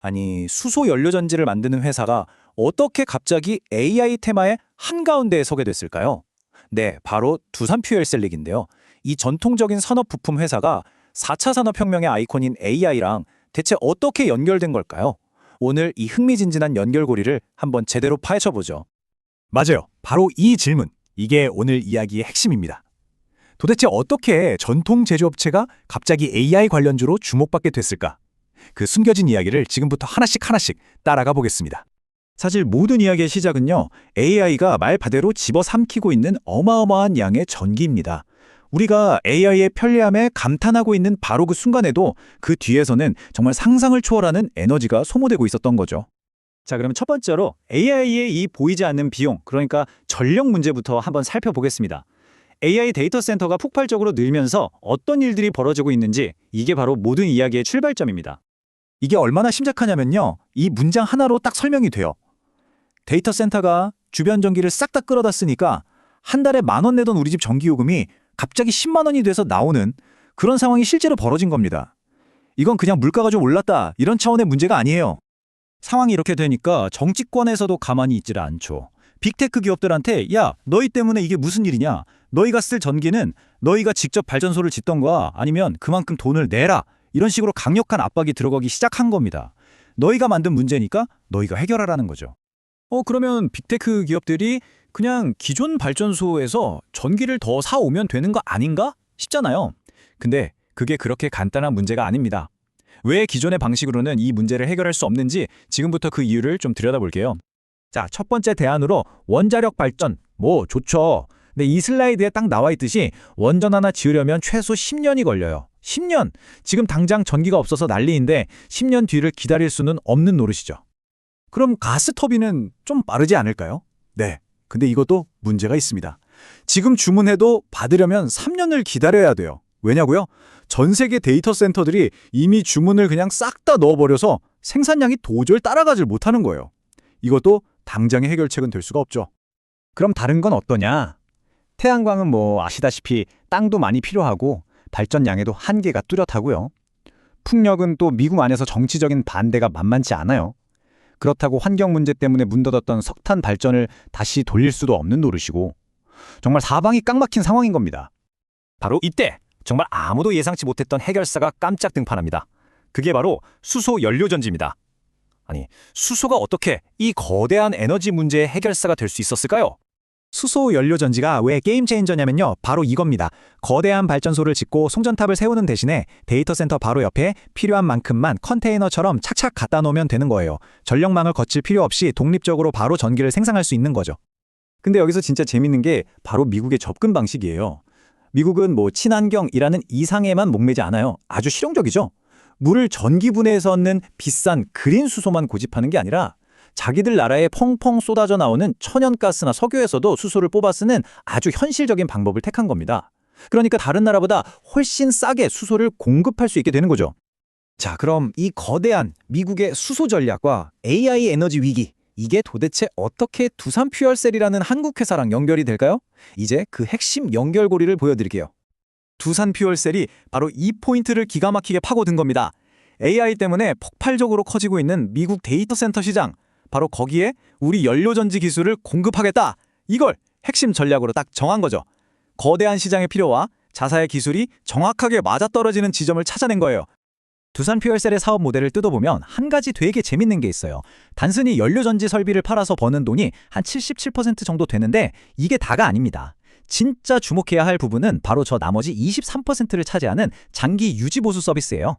아니, 수소 연료 전지를 만드는 회사가 어떻게 갑자기 AI 테마의 한가운데에 서게 됐을까요? 네, 바로 두산퓨엘셀릭인데요. 이 전통적인 산업 부품 회사가 4차 산업혁명의 아이콘인 AI랑 대체 어떻게 연결된 걸까요? 오늘 이 흥미진진한 연결고리를 한번 제대로 파헤쳐보죠. 맞아요. 바로 이 질문. 이게 오늘 이야기의 핵심입니다. 도대체 어떻게 전통 제조업체가 갑자기 AI 관련주로 주목받게 됐을까? 그 숨겨진 이야기를 지금부터 하나씩 따라가 보겠습니다. 사실 모든 이야기의 시작은요, AI가 말 그대로 집어삼키고 있는 어마어마한 양의 전기입니다. 우리가 AI의 편리함에 감탄하고 있는 바로 그 순간에도 그 뒤에서는 정말 상상을 초월하는 에너지가 소모되고 있었던 거죠. 자, 그러면 첫 번째로 AI의 이 보이지 않는 비용, 그러니까 전력 문제부터 한번 살펴보겠습니다. AI 데이터 센터가 폭발적으로 늘면서 어떤 일들이 벌어지고 있는지 이게 바로 모든 이야기의 출발점입니다. 이게 얼마나 심각하냐면요, 이 문장 하나로 딱 설명이 돼요. 데이터 센터가 주변 전기를 싹 다 끌어다 쓰니까 한 달에 10,000원 내던 우리 집 전기요금이 갑자기 10만 원이 돼서 나오는 그런 상황이 실제로 벌어진 겁니다. 이건 그냥 물가가 좀 올랐다 이런 차원의 문제가 아니에요. 상황이 이렇게 되니까 정치권에서도 가만히 있지를 않죠. 빅테크 기업들한테 야, 너희 때문에 이게 무슨 일이냐? 너희가 쓸 전기는 너희가 직접 발전소를 짓던가 아니면 그만큼 돈을 내라. 이런 식으로 강력한 압박이 들어가기 시작한 겁니다. 너희가 만든 문제니까 너희가 해결하라는 거죠. 그러면 빅테크 기업들이 그냥 기존 발전소에서 전기를 더 사오면 되는 거 아닌가 싶잖아요. 근데 그게 그렇게 간단한 문제가 아닙니다. 왜 기존의 방식으로는 이 문제를 해결할 수 없는지 지금부터 그 이유를 좀 들여다볼게요. 자, 첫 번째 대안으로 원자력 발전. 뭐 좋죠. 근데 이 슬라이드에 딱 나와 있듯이 원전 하나 지으려면 최소 10년이 걸려요. 10년! 지금 당장 전기가 없어서 난리인데 10년 뒤를 기다릴 수는 없는 노릇이죠. 그럼 가스터빈은 좀 빠르지 않을까요? 네. 근데 이것도 문제가 있습니다. 지금 주문해도 받으려면 3년을 기다려야 돼요. 왜냐고요? 전 세계 데이터 센터들이 이미 주문을 그냥 싹 다 넣어버려서 생산량이 도저히 따라가질 못하는 거예요. 이것도 당장의 해결책은 될 수가 없죠. 그럼 다른 건 어떠냐? 태양광은 뭐 아시다시피 땅도 많이 필요하고 발전량에도 한계가 뚜렷하고요. 풍력은 또 미국 안에서 정치적인 반대가 만만치 않아요. 그렇다고 환경 문제 때문에 문닫았던 석탄 발전을 다시 돌릴 수도 없는 노릇이고 정말 사방이 꽉 막힌 상황인 겁니다. 바로 이때 정말 아무도 예상치 못했던 해결사가 깜짝 등판합니다. 그게 바로 수소 연료전지입니다. 아니, 수소가 어떻게 이 거대한 에너지 문제의 해결사가 될 수 있었을까요? 수소 연료전지가 왜 게임 체인저냐면요, 바로 이겁니다. 거대한 발전소를 짓고 송전탑을 세우는 대신에 데이터 센터 바로 옆에 필요한 만큼만 컨테이너처럼 착착 갖다 놓으면 되는 거예요. 전력망을 거칠 필요 없이 독립적으로 바로 전기를 생산할 수 있는 거죠. 근데 여기서 진짜 재밌는 게 바로 미국의 접근 방식이에요. 미국은 뭐 친환경이라는 이상에만 목매지 않아요. 아주 실용적이죠. 물을 전기 분해해서 얻는 비싼 그린 수소만 고집하는 게 아니라 자기들 나라에 펑펑 쏟아져 나오는 천연가스나 석유에서도 수소를 뽑아 쓰는 아주 현실적인 방법을 택한 겁니다. 그러니까 다른 나라보다 훨씬 싸게 수소를 공급할 수 있게 되는 거죠. 자, 그럼 이 거대한 미국의 수소 전략과 AI 에너지 위기, 이게 도대체 어떻게 두산퓨얼셀이라는 한국 회사랑 연결이 될까요? 이제 그 핵심 연결고리를 보여드릴게요. 두산퓨얼셀이 바로 이 포인트를 기가 막히게 파고든 겁니다. AI 때문에 폭발적으로 커지고 있는 미국 데이터 센터 시장, 바로 거기에 우리 연료전지 기술을 공급하겠다. 이걸 핵심 전략으로 딱 정한 거죠. 거대한 시장의 필요와 자사의 기술이 정확하게 맞아떨어지는 지점을 찾아낸 거예요. 두산퓨얼셀의 사업 모델을 뜯어보면 한 가지 되게 재밌는 게 있어요. 단순히 연료전지 설비를 팔아서 버는 돈이 한 77% 정도 되는데 이게 다가 아닙니다. 진짜 주목해야 할 부분은 바로 저 나머지 23%를 차지하는 장기 유지보수 서비스예요.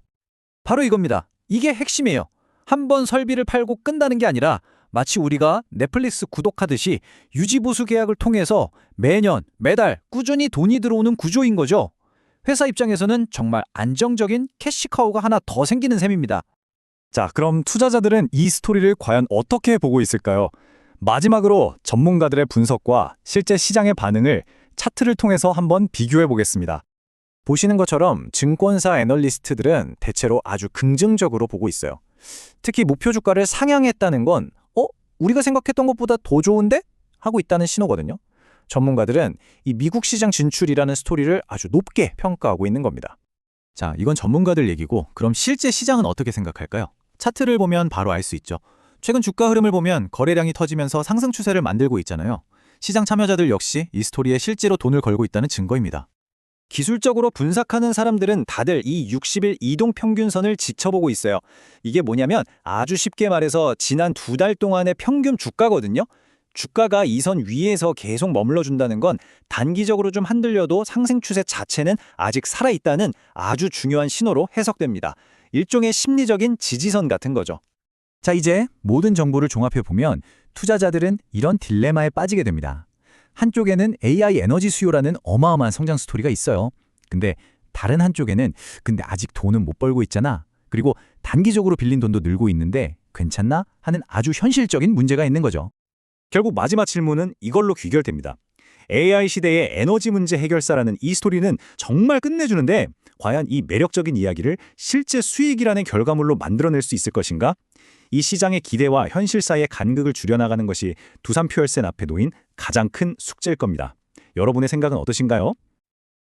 바로 이겁니다. 이게 핵심이에요. 한번 설비를 팔고 끈다는 게 아니라 마치 우리가 넷플릭스 구독하듯이 유지보수 계약을 통해서 매년, 매달 꾸준히 돈이 들어오는 구조인 거죠. 회사 입장에서는 정말 안정적인 캐시카우가 하나 더 생기는 셈입니다. 자, 그럼 투자자들은 이 스토리를 과연 어떻게 보고 있을까요? 마지막으로 전문가들의 분석과 실제 시장의 반응을 차트를 통해서 한번 비교해 보겠습니다. 보시는 것처럼 증권사 애널리스트들은 대체로 아주 긍정적으로 보고 있어요. 특히 목표 주가를 상향했다는 건 우리가 생각했던 것보다 더 좋은데? 하고 있다는 신호거든요. 전문가들은 이 미국 시장 진출이라는 스토리를 아주 높게 평가하고 있는 겁니다. 자, 이건 전문가들 얘기고 그럼 실제 시장은 어떻게 생각할까요? 차트를 보면 바로 알 수 있죠. 최근 주가 흐름을 보면 거래량이 터지면서 상승 추세를 만들고 있잖아요. 시장 참여자들 역시 이 스토리에 실제로 돈을 걸고 있다는 증거입니다. 기술적으로 분석하는 사람들은 다들 이 60일 이동 평균선을 지켜보고 있어요. 이게 뭐냐면 아주 쉽게 말해서 지난 2달 동안의 평균 주가거든요. 주가가 이 선 위에서 계속 머물러 준다는 건 단기적으로 좀 흔들려도 상승 추세 자체는 아직 살아있다는 아주 중요한 신호로 해석됩니다. 일종의 심리적인 지지선 같은 거죠. 자, 이제 모든 정보를 종합해 보면 투자자들은 이런 딜레마에 빠지게 됩니다. 한쪽에는 AI 에너지 수요라는 어마어마한 성장 스토리가 있어요. 근데 다른 한쪽에는 근데 아직 돈은 못 벌고 있잖아. 그리고 단기적으로 빌린 돈도 늘고 있는데 괜찮나? 하는 아주 현실적인 문제가 있는 거죠. 결국 마지막 질문은 이걸로 귀결됩니다. AI 시대의 에너지 문제 해결사라는 이 스토리는 정말 끝내주는데 과연 이 매력적인 이야기를 실제 수익이라는 결과물로 만들어낼 수 있을 것인가? 이 시장의 기대와 현실 사이의 간극을 줄여나가는 것이 두산 퓨얼센 앞에 놓인 가장 큰 숙제일 겁니다. 여러분의 생각은 어떠신가요?